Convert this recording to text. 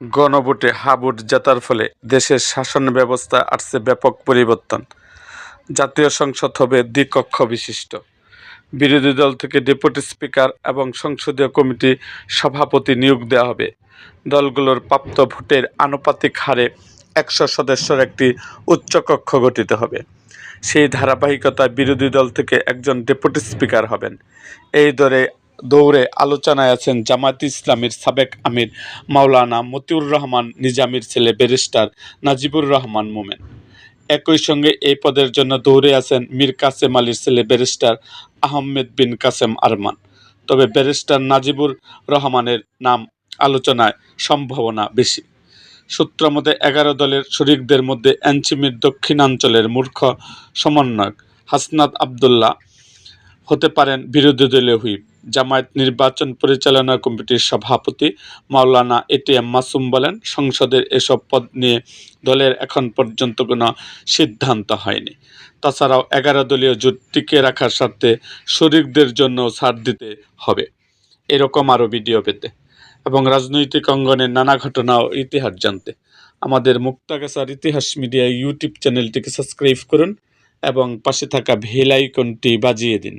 গণভোটে হ্যাঁ ভোট জেতার ফলে দেশের শাসন ব্যবস্থায় আসছে ব্যাপক পরিবর্তন। জাতীয় সংসদ হবে দ্বিকক্ষ বিশিষ্ট। বিরোধী দল থেকে ডেপুটি স্পিকার এবং সংসদীয় কমিটি সভাপতি নিয়োগ দেওয়া হবে। দলগুলোর প্রাপ্ত ভোটের আনুপাতিক হারে 100 সদস্যের একটি উচ্চকক্ষ গঠিত হবে। সেই ধারাবাহিকতায় বিরোধী দল থেকে একজন ডেপুটি স্পিকার হবেন। এই দৌড়ে আলোচনায় আছেন জামায়াতে ইসলামীর সাবেক আমির মাওলানা মতিউর রহমান নিজামীর ছেলে ব্যারিস্টার নাজিবুর রহমান মোমেন। একই সঙ্গে এই পদের জন্য দৌড়ে আছেন মীর কাসেম আলীর ছেলে ব্যারিস্টার আহমেদ বিন কাসেম আরমান। তবে ব্যারিস্টার নাজিবুর রহমানের নাম আলোচনায় সম্ভাবনা বেশি। সূত্রমতে 11 দলের শরিকদের মধ্যে এনসিপির দক্ষিণাঞ্চলের মূর্খ সমন্বয়ক হাসনাত আবদুল্লাহ হতে পারেন বিরোধী দলীয় হুইপ। জামায়াত নির্বাচন পরিচালনা কমিটির সভাপতি মাওলানা এটিএম মাসুম বলেন, সংসদের এসব পদ নিয়ে দলের এখন পর্যন্ত কোনো সিদ্ধান্ত হয়নি। তাছাড়াও 11 দলীয় জোট টিকে রাখার স্বার্থে শরিকদের জন্য ছাড় দিতে হবে। এরকম আরও ভিডিও পেতে এবং রাজনৈতিক অঙ্গনের নানা ঘটনা ও ইতিহাস জানতে আমাদের মুক্তাগাছার ইতিহাস মিডিয়া ইউটিউব চ্যানেলটিকে সাবস্ক্রাইব করুন এবং পাশে থাকা বেল আইকনটি বাজিয়ে দিন।